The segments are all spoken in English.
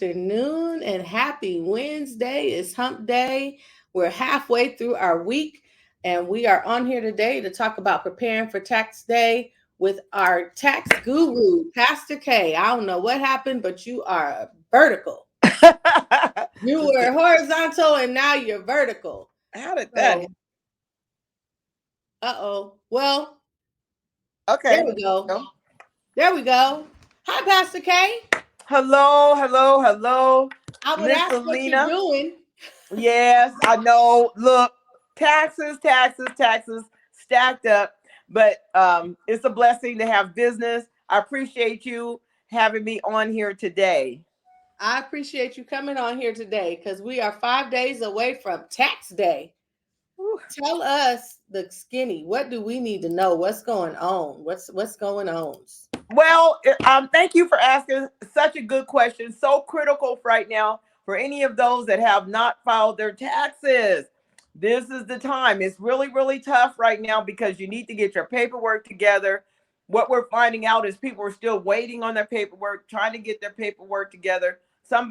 afternoon and happy Wednesday. It's hump day. We're halfway through our week and we are on here today to talk about preparing for tax day with our tax guru, Pastor Kay. I don't know what happened, but you are vertical. You were horizontal and now you're vertical. How did that? So, uh-oh. Well, there Okay. we go. There we go. Hi, Pastor Kay. Hello, hello, hello, I would Miss ask what you're Selena. doing. Yes, I know. Look, taxes stacked up, but it's a blessing to have business. I appreciate you having me on here today. I appreciate you coming on here today because we are 5 days away from tax day. Whew. Tell us, the skinny, what do we need to know? What's going on? What's going on? Well, thank you for asking such a good question. So critical right now for any of those that have not filed their taxes. This is the time. It's really, really tough right now because you need to get your paperwork together. What we're finding out is people are still waiting on their paperwork, trying to get their paperwork together. Some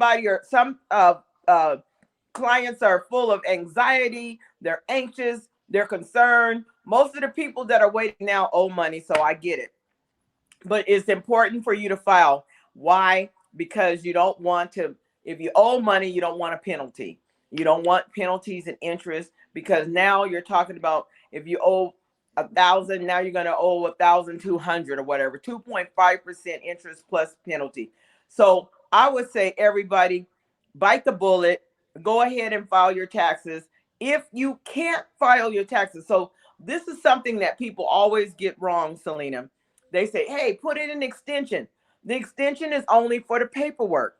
clients are full of anxiety. They're anxious. They're concerned. Most of the people that are waiting now owe money, so I get it, but it's important for you to file. Why? Because you don't want to, if you owe money, you don't want a penalty. You don't want penalties and interest because now you're talking about if you owe 1,000, now you're going to owe 1,200 or whatever, 2.5% interest plus penalty. So I would say everybody bite the bullet, go ahead and file your taxes. If you can't file your taxes, so this is something that people always get wrong, Selena. They say, hey, put in an extension. The extension is only for the paperwork.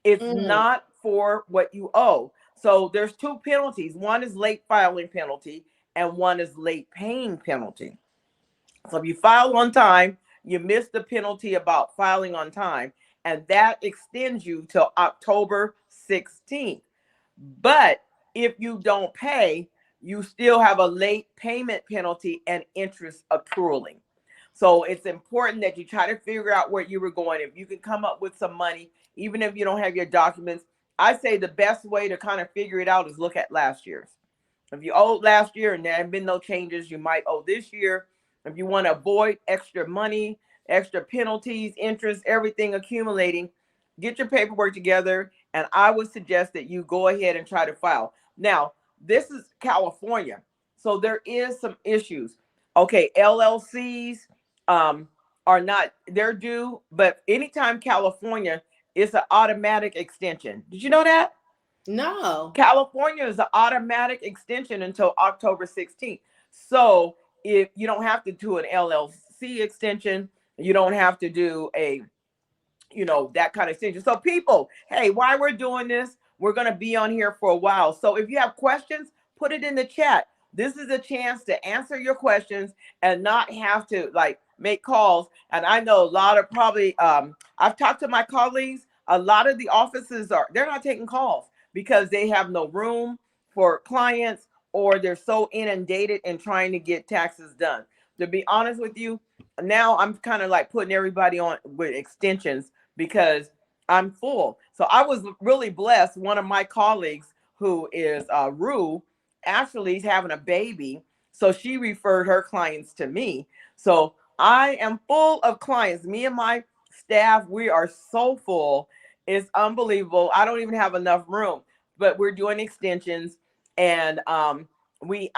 It's Mm. not for what you owe. So there's two penalties. One is late filing penalty and one is late paying penalty. So if you file on time, you miss the penalty about filing on time, and that extends you till October 16th. But if you don't pay, you still have a late payment penalty and interest accruing. So it's important that you try to figure out where you were going. If you can come up with some money, even if you don't have your documents, I say the best way to kind of figure it out is look at last year's. If you owed last year and there have been no changes, you might owe this year. If you want to avoid extra money, extra penalties, interest, everything accumulating, get your paperwork together. And I would suggest that you go ahead and try to file. Now, this is California. So there is some issues. Okay, LLCs are not, they're due, but anytime California, it's an automatic extension. Did you know that? No. California is an automatic extension until October 16th. So if you don't have to do an LLC extension, you don't have to do a, that kind of extension. So people, hey, why we're doing this, we're going to be on here for a while. So if you have questions, put it in the chat. This is a chance to answer your questions and not have to like make calls. And I know a lot of probably, I've talked to my colleagues, a lot of the offices they're not taking calls because they have no room for clients or they're so inundated in trying to get taxes done. To be honest with you, now I'm kind of like putting everybody on with extensions because I'm full. So I was really blessed. One of my colleagues who is Rue, actually is having a baby. So she referred her clients to me. So I am full of clients. Me and my staff, we are so full. It's unbelievable. I don't even have enough room, but we're doing extensions. And I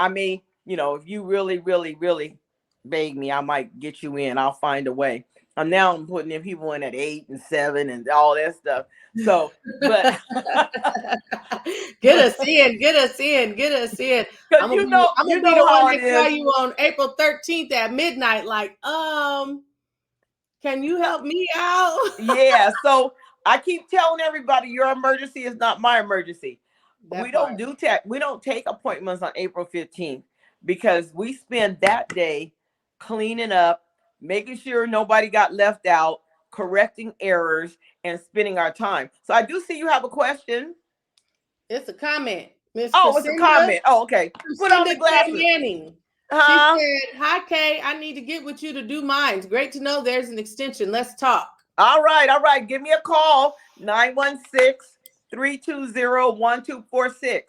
may, if you really, really, really beg me, I might get you in. I'll find a way. I'm putting in people in at 8 and 7 and all that stuff. So, but Get us in, get us in, get us in. because I'm gonna be I'm you gonna be know the one how it that call is. you on April 13th at midnight, like, can you help me out? Yeah. So I keep telling everybody your emergency is not my emergency. That part. We don't take appointments on April 15th because we spend that day cleaning up, making sure nobody got left out, correcting errors, and spending our time. So I do see you have a question. It's a comment. Miss Oh, it's a comment. Oh, okay. Put on the K. glasses. Manning. She Huh? said, "Hi Kay, I need to get with you to do mines. Great to know there's an extension. Let's talk." All right, all right. Give me a call, 916-320-1246.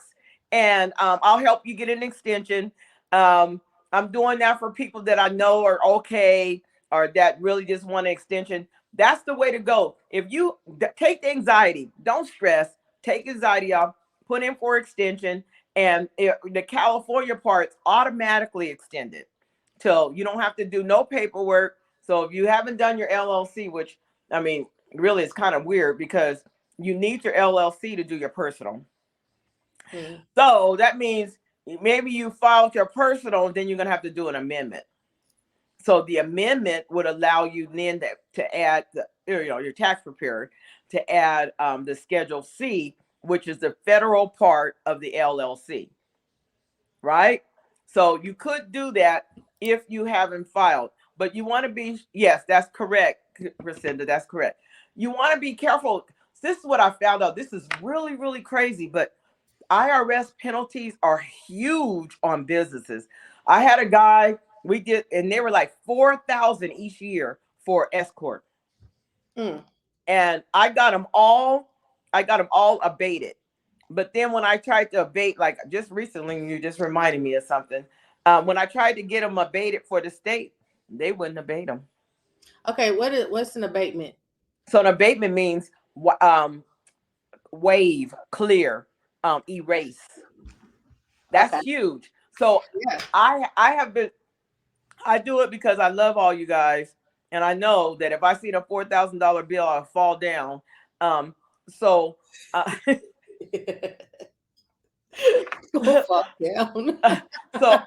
And I'll help you get an extension. I'm doing that for people that I know are okay or that really just want an extension. That's the way to go. If you take the anxiety, don't stress, take anxiety off, put in for extension, and the California part's automatically extended till you don't have to do no paperwork. So if you haven't done your LLC, which I mean, really, it's kind of weird because you need your LLC to do your personal. Hmm. So that means maybe you filed your personal, then you're going to have to do an amendment. So the amendment would allow you then to add your tax preparer to add the Schedule C, which is the federal part of the LLC, right? So you could do that if you haven't filed, but you want to be, yes, that's correct, Lucinda, that's correct. You want to be careful. This is what I found out. This is really, really crazy, but IRS penalties are huge on businesses. I had a guy, we did, and they were like 4,000 each year for escort. Mm. And I got them all abated. But then when I tried to abate, like just recently, you just reminded me of something. When I tried to get them abated for the state, they wouldn't abate them. Okay, what's an abatement? So an abatement means waive, clear, erase. That's Okay. huge. So Yeah. I have been, I do it because I love all you guys, and I know that if I see the $4,000 bill, I'll fall down. So Go fall down. so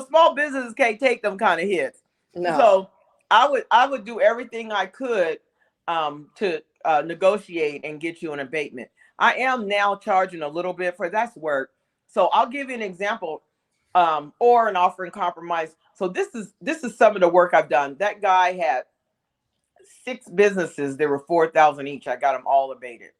small businesses can't take them kind of hits. No. So I would do everything I could to negotiate and get you an abatement. I am now charging a little bit for that's work. So I'll give you an example, or an offering compromise. So this is some of the work I've done. That guy had 6 businesses. There were 4,000 each. I got them all abated,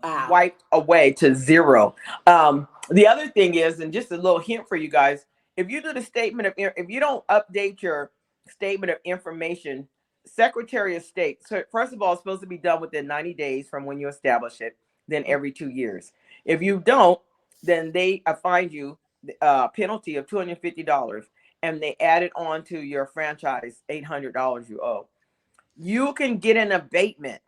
Wow. wiped away to zero. The other thing is, and just a little hint for you guys, if you do the statement of, if you don't update your statement of information, Secretary of State, so first of all, it's supposed to be done within 90 days from when you establish it, then every 2 years. If you don't, then they find you a penalty of $250, and they add it on to your franchise $800 you owe. You can get an abatement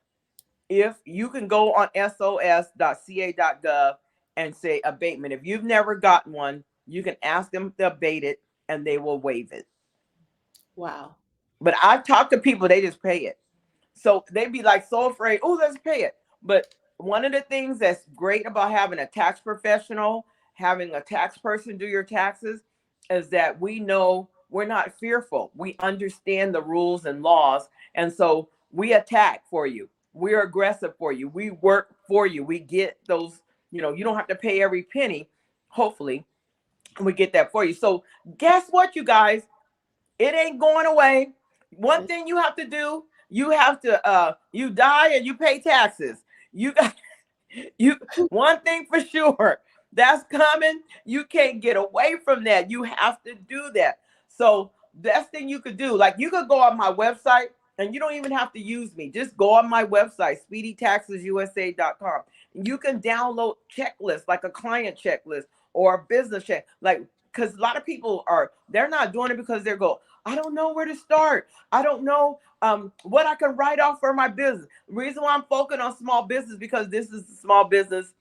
if you can go on sos.ca.gov and say abatement. If you've never gotten one, you can ask them to abate it and they will waive it. Wow. But I've talked to people, they just pay it. So they'd be like so afraid, oh, let's pay it. But one of the things that's great about having a tax professional, having a tax person do your taxes, is that we know we're not fearful. We understand the rules and laws. And so we attack for you. We're aggressive for you. We work for you. We get those, you don't have to pay every penny. Hopefully, we get that for you. So guess what, you guys? It ain't going away. One thing you have to do, you have to you die and you pay taxes. You got you one thing for sure. That's coming. You can't get away from that. You have to do that. So best thing you could do, like you could go on my website and you don't even have to use me. Just go on my website, speedytaxesusa.com. You can download checklists like a client checklist or a business check. Like, because a lot of people they're not doing it because they're going, I don't know where to start. I don't know what I can write off for my business. The reason why I'm focusing on small business because this is a small business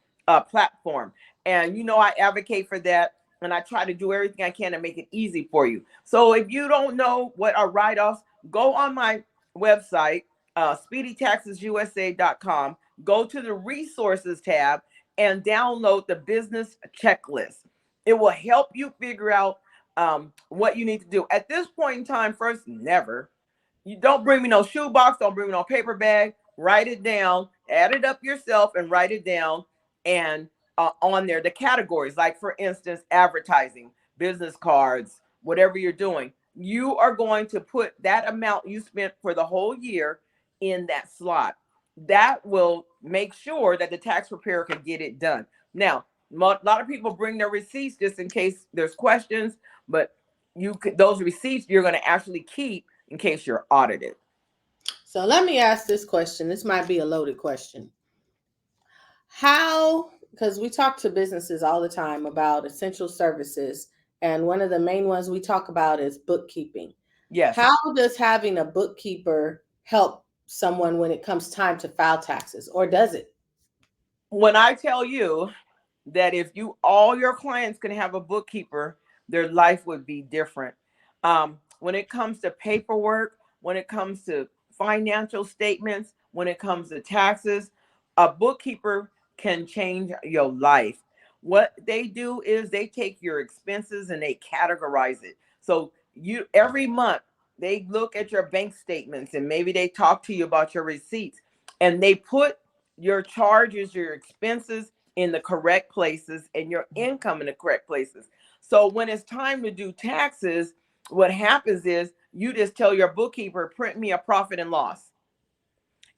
platform. And I advocate for that. And I try to do everything I can to make it easy for you. So if you don't know what are write-offs, go on my website, speedytaxesusa.com, go to the resources tab and download the business checklist. It will help you figure out what you need to do. At this point in time, first, never. You don't bring me no shoebox, don't bring me no paper bag. Write it down, add it up yourself and write it down. And on there, the categories, like for instance, advertising, business cards, whatever you're doing, you are going to put that amount you spent for the whole year in that slot. That will make sure that the tax preparer can get it done. Now, a lot of people bring their receipts just in case there's questions, but those receipts you're going to actually keep in case you're audited. So let me ask this question. This might be a loaded question. How, because we talk to businesses all the time about essential services, and one of the main ones we talk about is bookkeeping. Yes. How does having a bookkeeper help someone when it comes time to file taxes, or does it? When I tell you that if you all your clients can have a bookkeeper, their life would be different. When it comes to paperwork, when it comes to financial statements, when it comes to taxes, a bookkeeper can change your life. What they do is they take your expenses and they categorize it. So you every month they look at your bank statements and maybe they talk to you about your receipts and they put your charges, your expenses in the correct places and your income in the correct places. So when it's time to do taxes, what happens is you just tell your bookkeeper, print me a profit and loss.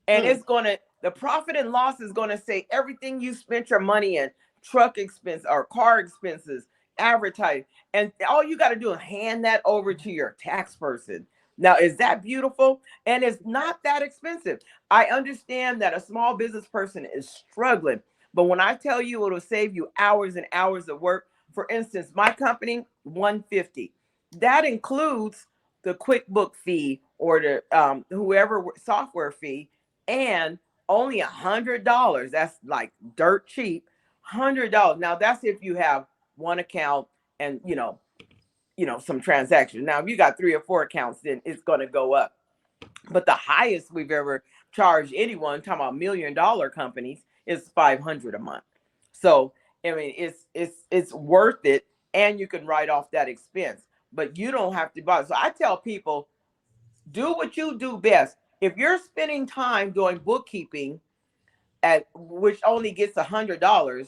And Mm. it's going to, the profit and loss is going to say everything you spent your money in, truck expense or car expenses, advertising. And all you got to do is hand that over to your tax person. Now, is that beautiful? And it's not that expensive. I understand that a small business person is struggling, but when I tell you it'll save you hours and hours of work, for instance, my company, 150. That includes the QuickBook fee or the whoever software fee, and only $100. That's like dirt cheap. $100. Now that's if you have one account and some transactions. Now if you got 3 or 4 accounts, then it's going to go up. But the highest we've ever charged anyone, talking about $1 million companies, is 500 a month. So I mean, it's worth it, and you can write off that expense. But you don't have to buy. So I tell people, do what you do best. If you're spending time doing bookkeeping at which only gets $100,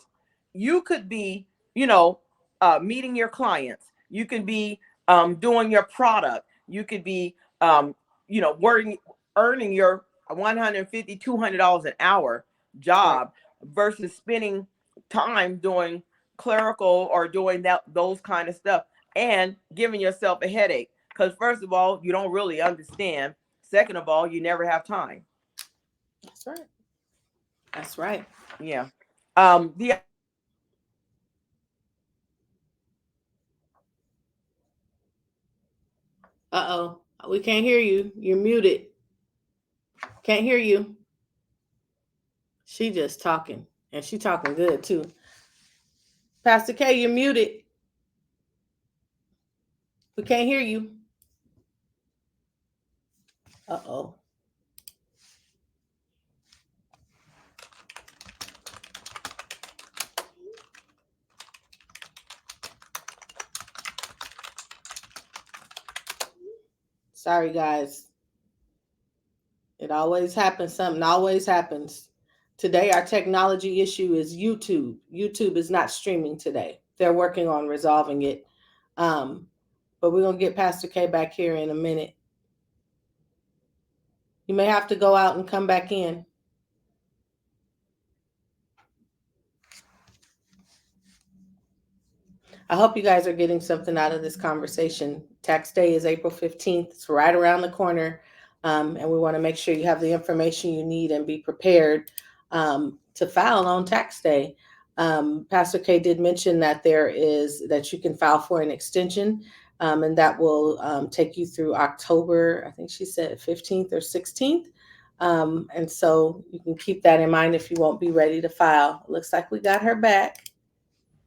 you could be, meeting your clients. You could be doing your product. You could be, working, earning your 150, $200 an hour Right. job versus spending time doing clerical or doing those kind of stuff and giving yourself a headache. Because first of all, you don't really understand. Second of all, you never have time. That's right. That's right. Yeah. The other thing is non-profits is not due to May 15th. Uh oh. We can't hear you. You're muted. Can't hear you. She just talking. And she talking good too. Pastor K, you're muted. We can't hear you. Uh oh. Sorry, guys. It always happens. Something always happens. Today, our technology issue is YouTube. YouTube is not streaming today. They're working on resolving it. Um, but we're going to get Pastor K back here in a minute. You may have to go out and come back in. I hope you guys are getting something out of this conversation. Tax day is April 15th. It's right around the corner. And we want to make sure you have the information you need and be prepared to file on tax day. Pastor K did mention that that you can file for an extension, and that will take you through October, I think she said 15th or 16th. And so you can keep that in mind if you won't be ready to file. Looks like we got her back.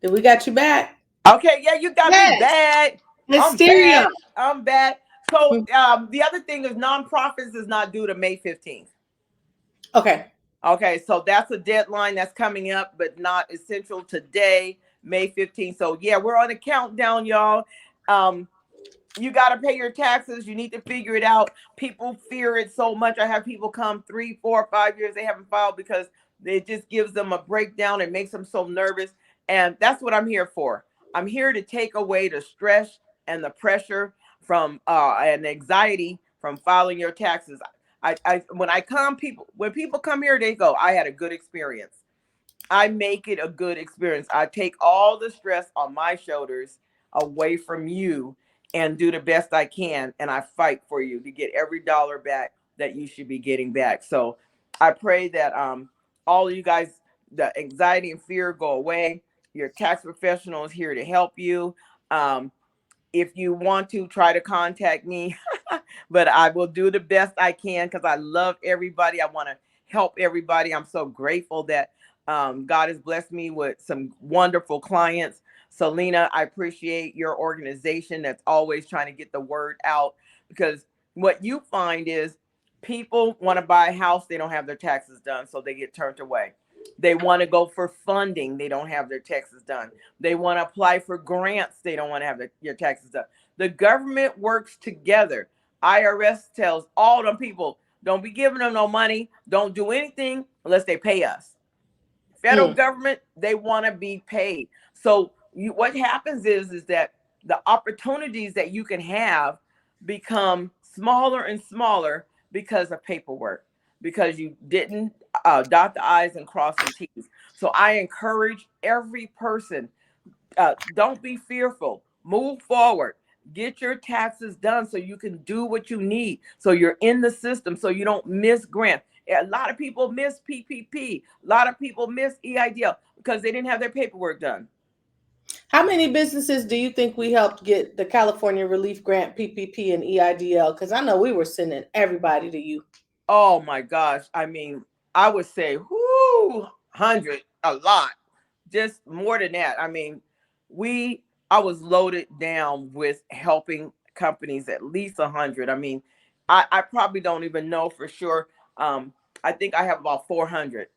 Did we got you back? Okay, yeah, you got me Yes. bad. I'm Hysteria. bad. I'm bad. So the other thing is non-profits is not due to May 15th. Okay. Okay, so that's a deadline that's coming up, but not essential today, May 15th. So yeah, we're on a countdown, y'all. Um, you got to pay your taxes. You need to figure it out. People fear it so much. I have people come 3, 4, 5 years. They haven't filed because it just gives them a breakdown. It makes them so nervous. And that's what I'm here for. I'm here to take away the stress and the pressure from and anxiety from filing your taxes. When people come here, they go, I had a good experience. I make it a good experience. I take all the stress on my shoulders away from you. and do the best I can. And I fight for you to get every dollar back that you should be getting back. So I pray that all of you guys, the anxiety and fear go away. Your tax professional is here to help you. Um, if you want to try to contact me, but I will do the best I can because I love everybody. I want to help everybody. I'm so grateful that God has blessed me with some wonderful clients. Selena, I appreciate your organization that's always trying to get the word out, because what you find is people want to buy a house, they don't have their taxes done, so they get turned away. They want to go for funding, they don't have their taxes done. They want to apply for grants, they don't want to have your taxes done. The government works together. IRS tells all them people, don't be giving them no money, don't do anything unless they pay us. Federal Mm. government, they want to be paid. So what happens is that the opportunities that you can have become smaller and smaller because of paperwork, because you didn't dot the I's and cross the T's. So I encourage every person, don't be fearful. Move forward. Get your taxes done so you can do what you need. So you're in the system so you don't miss grant. A lot of people miss PPP. A lot of people miss EIDL because they didn't have their paperwork done. How many businesses do you think we helped get the California Relief Grant, PPP, and EIDL? Because I know we were sending everybody to you. Oh my gosh. I mean, I would say, whoo, 100, a lot. Just more than that. I mean, I was loaded down with helping companies, at least 100. I mean, I probably don't even know for sure. I think I have about 400.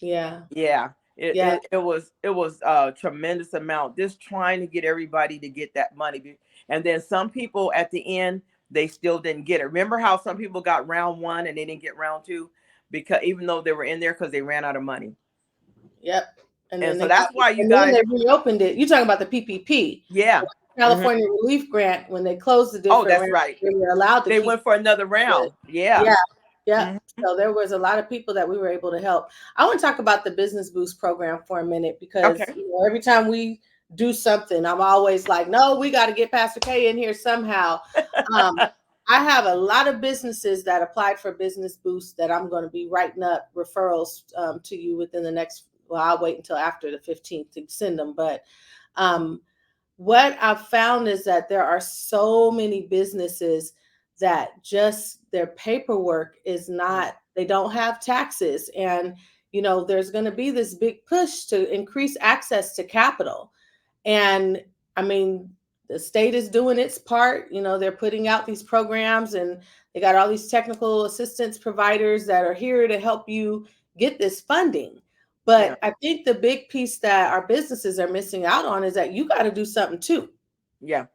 Yeah. Yeah. It, Yeah. it, it was it was a tremendous amount, just trying to get everybody to get that money. And then some people at the end, they still didn't get it. Remember how some people got round one and they didn't get round two, because even though they were in there, because they ran out of money. Yep. And And then so they got, that's why you and then guys, they reopened it. You're talking about the PPP, yeah. Hmm. California Relief Grant. When they closed the Oh, different that's rounds, right. they were allowed to They keep went for another it. round. Yeah. Yeah. Yeah. Hmm. So there was a lot of people that we were able to help. I want to talk about the Business Boost program for a minute because Okay. every time we do something, I'm always like, no, we got to get Pastor K in here somehow. Um, I have a lot of businesses that applied for Business Boost that I'm going to be writing up referrals to you within the next. Well, I'll wait until after the 15th to send them, but um, what I've found is that there are so many businesses that just their paperwork is not, they don't have taxes. And, there's going to be this big push to increase access to capital. And I mean, the state is doing its part. They're putting out these programs and they got all these technical assistance providers that are here to help you get this funding. Yeah. But I think the big piece that our businesses are missing out on is that you got to do something too. Yeah.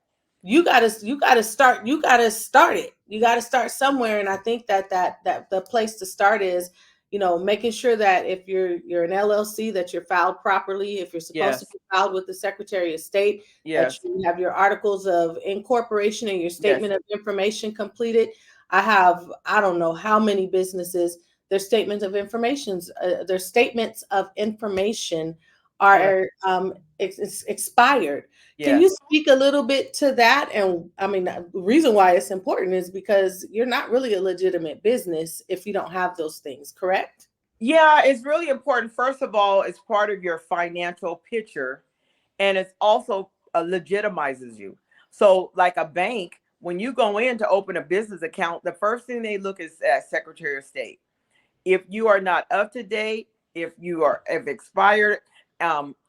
You got to start it. You got to start somewhere, and I think that the place to start is making sure that if you're an LLC, that you're filed properly. If you're supposed to Yes. be filed with the Secretary of State, that Yes. you have your articles of incorporation and your Yes. statement of information completed. I don't know how many businesses, their statements of information Yeah. are expired. Can you Yes. speak a little bit to that? And I mean, the reason why it's important is because you're not really a legitimate business if you don't have those things, correct? Yeah, it's really important. First of all, it's part of your financial picture, and it's also legitimizes you. So, like a bank, when you go in to open a business account, the first thing they look is at Secretary of State. If you are not up to date, if you are have expired,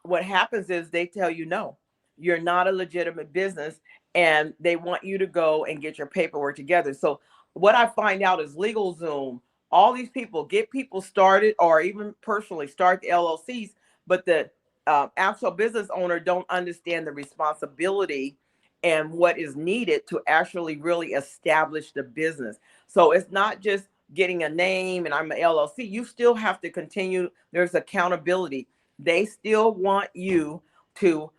what happens is they tell you no, you're not a legitimate business, and they want you to go and get your paperwork together. So what I find out is LegalZoom, all these people get people started, or even personally start the LLCs, but the actual business owner don't understand the responsibility and what is needed to actually really establish the business. So it's not just getting a name and I'm an LLC. You still have to continue. There's accountability. They still want you to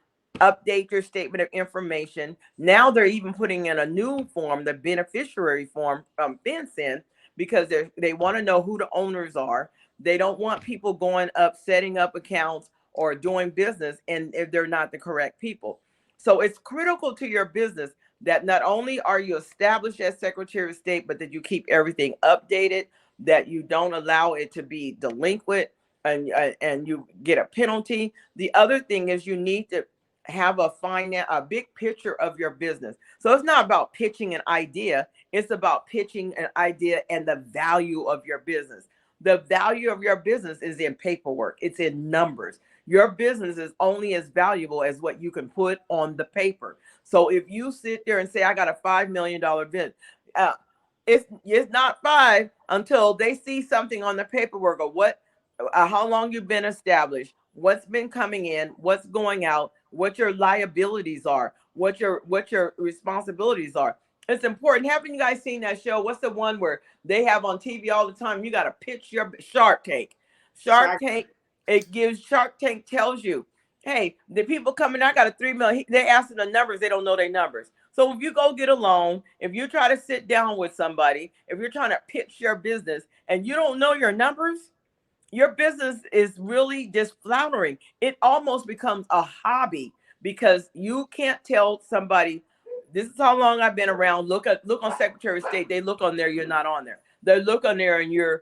update your statement of information. Now they're even putting in a new form, the beneficiary form from FinCEN, because they want to know who the owners are. They don't want people going up, setting up accounts or doing business, and if they're not the correct people. So it's critical to your business that not only are you established as Secretary of State, but that you keep everything updated, that you don't allow it to be delinquent, and you get a penalty. The other thing is you need to have a big picture of your business. So it's not about pitching an idea, it's about pitching an idea and the value of your business. The value of your business is in paperwork, it's in numbers. Your business is only as valuable as what you can put on the paper. So if you sit there and say, I got a $5 million business, uh, it's not five until they see something on the paperwork of what, how long you've been established, what's been coming in, what's going out, what your liabilities are, what your responsibilities are. It's important. Haven't you guys seen that show? What's the one where they have on TV all the time? You got to pitch your Shark Tank. Shark Shark. Tank. It gives Shark Tank tells you, hey, the people coming, I got a 3 million. They asking the numbers, they don't know their numbers. So if you go get a loan, if you try to sit down with somebody, if you're trying to pitch your business and you don't know your numbers, your business is really just floundering. It almost becomes a hobby because you can't tell somebody, this is how long I've been around. Look on Secretary of State. They look on there, you're not on there. They look on there and you're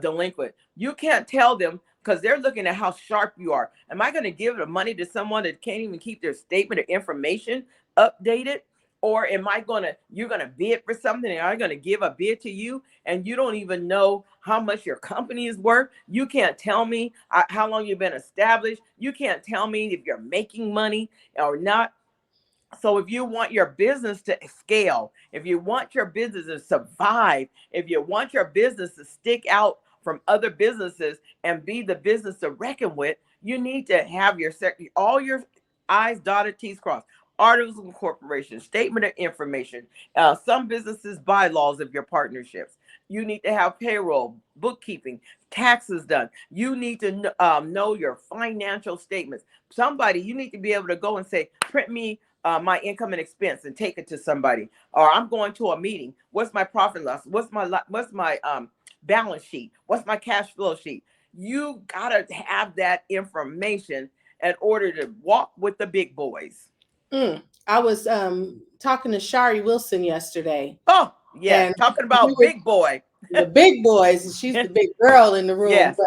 delinquent. You can't tell them because they're looking at how sharp you are. Am I going to give the money to someone that can't even keep their statement of information updated? Or am I going to, you're going to bid for something and I'm going to give a bid to you and you don't even know how much your company is worth? You can't tell me how long you've been established. You can't tell me if you're making money or not. So if you want your business to scale, if you want your business to survive, if you want your business to stick out from other businesses and be the business to reckon with, you need to have all your I's dotted, T's crossed. Articles of incorporation, statement of information, some businesses bylaws of your partnerships. You need to have payroll, bookkeeping, taxes done. You need to know your financial statements. Somebody, you need to be able to go and say, print me my income and expense and take it to somebody. Or I'm going to a meeting. What's my profit loss? What's my balance sheet? What's my cash flow sheet? You gotta have that information in order to walk with the big boys. I was talking to Shari Wilson yesterday, Oh yes, and talking we about were big boy. the big boys, and she's the big girl in the room. Yes,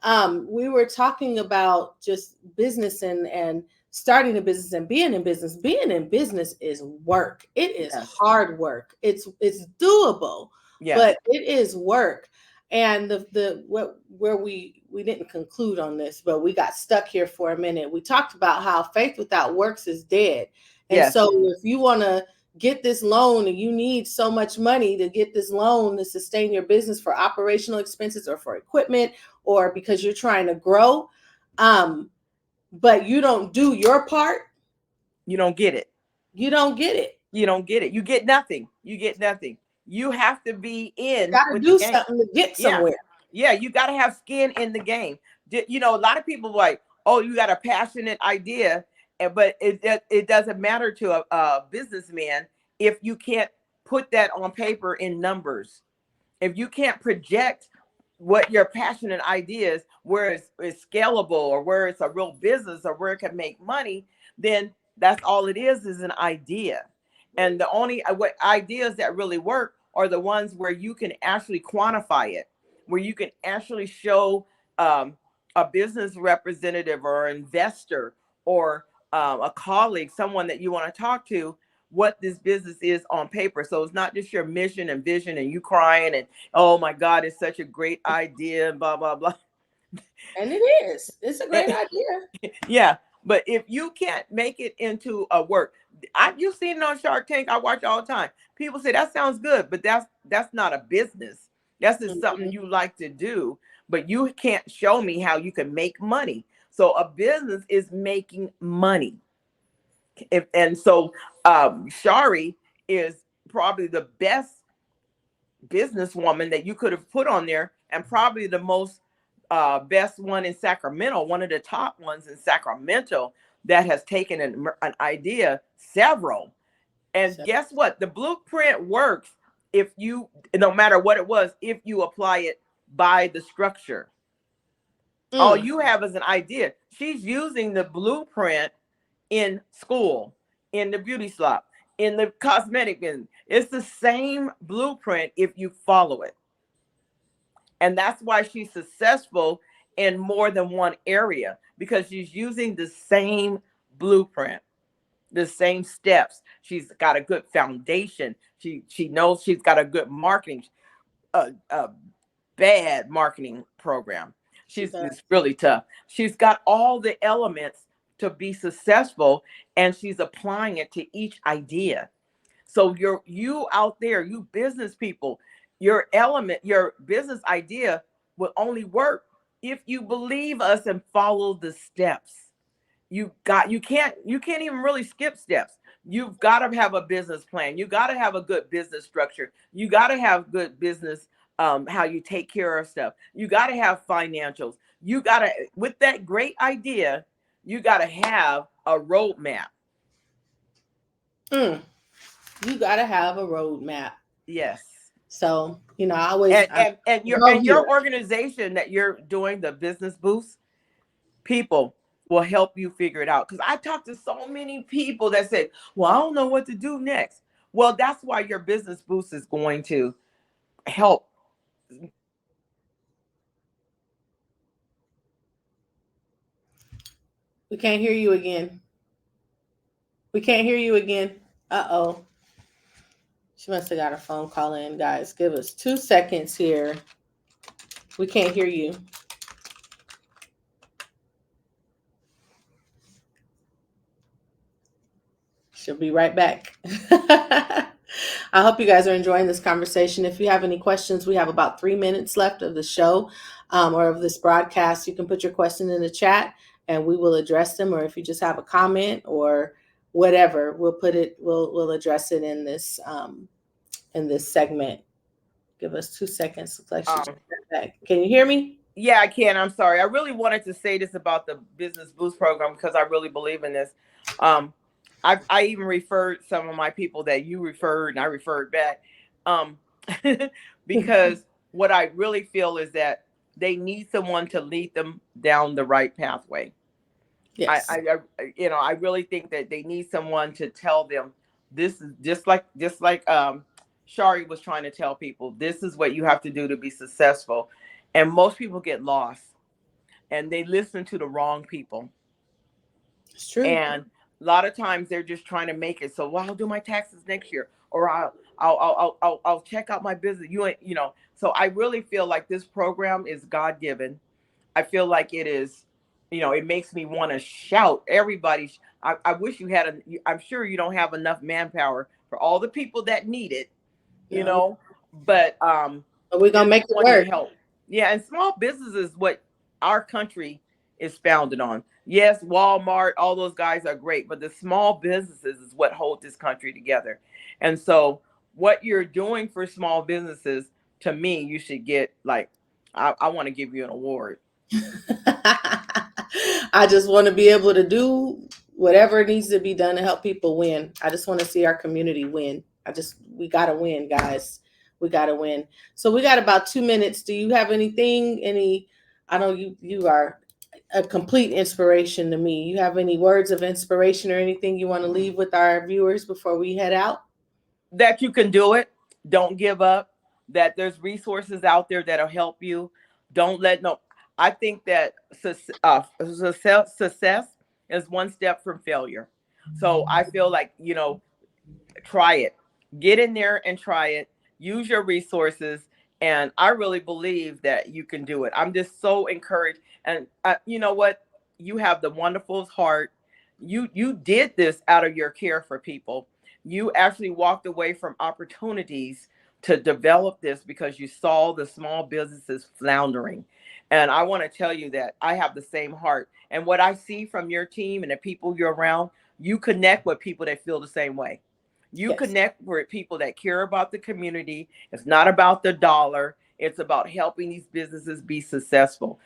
But we were talking about just business and starting a business and being in business. Being in business is work. It is yes, hard work. It's doable, yes. but it is work. And where we didn't conclude on this, but we got stuck here for a minute. We talked about how faith without works is dead. And Yes. so if you want to get this loan and you need so much money to get this loan to sustain your business for operational expenses or for equipment or because you're trying to grow, but you don't do your part, You don't get it. you don't get it. You don't get it. You get nothing. You get nothing. You have to be in Got to with the do game. something to get Yeah. somewhere. Yeah. You got to have skin in the game. You know, a lot of people like, oh, you got a passionate idea, but it doesn't matter to a businessman if you can't put that on paper in numbers. If you can't project what your passionate idea is, where it's scalable or where it's a real business or where it can make money, then that's all it is an idea. And the only what ideas that really work are the ones where you can actually quantify it, where you can actually show a business representative or investor or a colleague, someone that you want to talk to, what this business is on paper. So it's not just your mission and vision and you crying and, oh my God, it's such a great idea and blah, blah, blah. And it is. It's a great idea. Yeah. But if you can't make it into a work, you've seen it on Shark Tank. I watch all the time. People say that sounds good, but that's not a business. That's just something Mhm. you like to do, but you can't show me how you can make money. So a business is making money. And so Shari is probably the best businesswoman that you could have put on there, and probably the most best one in Sacramento, one of the top ones in Sacramento that has taken an idea several. And So, guess what? The blueprint works if you, no matter what it was, if you apply it by the structure. All mm, you have is an idea. She's using the blueprint in school, in the beauty shop, in the cosmetic business. It's the same blueprint if you follow it. And that's why she's successful in more than one area, because she's using the same blueprint, the same steps. She's got a good foundation. She knows, she's got a good marketing, a bad marketing program. She She's does. It's really tough. She's got all the elements to be successful, and she's applying it to each idea. So you out there, you business people, your business idea will only work if you believe us and follow the steps. You can't even really skip steps. You've got to have a business plan. You got to have a good business structure. You got to have good business, how you take care of stuff. You got to have financials. You got to, with that great idea, you got to have a roadmap. Mm, you got to have a roadmap. Yes. So, I always, and I and and your go and here. your organization that you're doing the business boost, people will help you figure it out. Because I talked to so many people that said, well, I don't know what to do next. Well, that's why your business boost is going to help. We can't hear you again. We can't hear you again. Uh-oh. She must have got a phone call in, guys. Give us 2 seconds here. We can't hear you. She'll be right back. I hope you guys are enjoying this conversation. If you have any questions, we have about 3 minutes left of the show, or of this broadcast. You can put your question in the chat and we will address them. Or if you just have a comment or whatever, we'll put it. We'll address it in this segment. Give us 2 seconds. Looks like she's um back. Can you hear me? yeah, I can. I'm sorry. I really wanted to say this about the business boost program because I really believe in this. um I even referred some of my people that you referred, and I referred back, um because what I really feel is that they need someone to lead them down the right pathway. I, Yes. I, I really think that they need someone to tell them, this is just like Shari was trying to tell people, this is what you have to do to be successful. And most people get lost and they listen to the wrong people. It's true. And a lot of times they're just trying to make it. So, well, I'll do my taxes next year, or I'll check out my business. So I really feel like this program is God given. I feel like it is, it makes me want to shout. Everybody, I wish you had I'm sure you don't have enough manpower for all the people that need it, you No, know, but but we're gonna just make it wanting to work. help. Yeah, and small business is what our country is founded on. Yes, Walmart, all those guys are great, but the small businesses is what hold this country together. And so, what you're doing for small businesses, to me, you should get, like, I want to give you an award. I just want to be able to do whatever needs to be done to help people win. I just want to see our community win. We got to win, guys. We got to win. So we got about 2 minutes. Do you have I know you are a complete inspiration to me. You have any words of inspiration or anything you want to leave with our viewers before we head out? That you can do it. Don't give up. That there's resources out there that'll help you. Don't let no. I think that success is one step from failure. So I feel like, try it. Get in there and try it. Use your resources, and I really believe that you can do it. I'm just so encouraged. And you know what? You have the wonderful heart. You did this out of your care for people. You actually walked away from opportunities to develop this because you saw the small businesses floundering. And I want to tell you that I have the same heart. And what I see from your team and the people you're around, you connect with people that feel the same way. You Yes. connect with people that care about the community. It's not about the dollar. It's about helping these businesses be successful.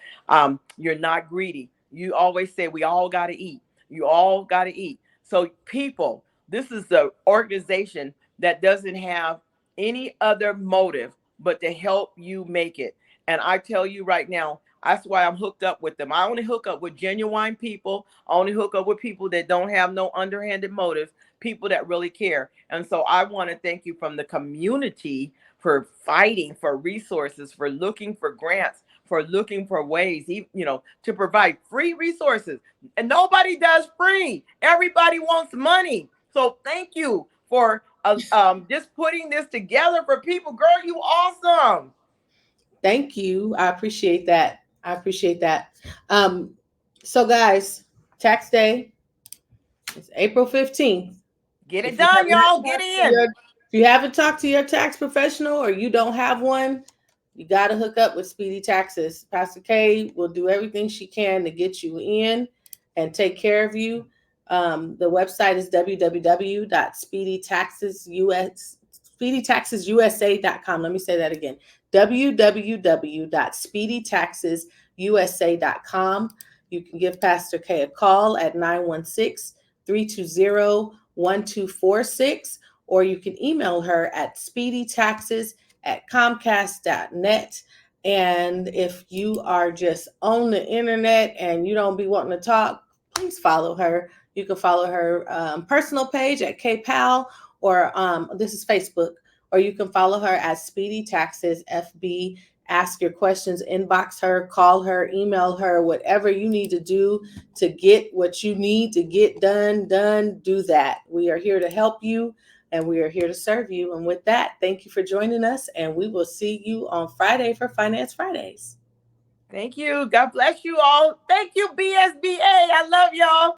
You're not greedy. You always say we all got to eat. You all got to eat. So people, this is the organization that doesn't have any other motive but to help you make it. And I tell you right now, That's why I'm hooked up with them. I only hook up with genuine people. I only hook up with people that don't have no underhanded motives, people that really care. And so I want to thank you from the community for fighting for resources, for looking for grants, for looking for ways, to provide free resources. And nobody does free. Everybody wants money. So thank you for just putting this together for people. Girl, you awesome. Thank you. I appreciate that. I appreciate that. Um, so guys, tax day is April 15th. Get it If you done, have not y'all. Get talked to in. your if you haven't talked to your tax professional or you don't have one, you got to hook up with Speedy Taxes. Pastor Kay will do everything she can to get you in and take care of you. The website is www.speedytaxesusa.com. Let me say that again. www.speedytaxesusa.com. You can give Pastor Kay a call at 916-320-1246, or you can email her at speedytaxes@comcast.net. And if you are just on the internet and you don't be wanting to talk, please follow her. You can follow her personal page at Kay Powell, or this is Facebook, or you can follow her at Speedy Taxes FB. Ask your questions, inbox her, call her, email her, whatever you need to do to get what you need to get done, do that. We are here to help you and we are here to serve you. And with that, thank you for joining us, and we will see you on Friday for Finance Fridays. Thank you. God bless you all. Thank you, BSBA. I love y'all.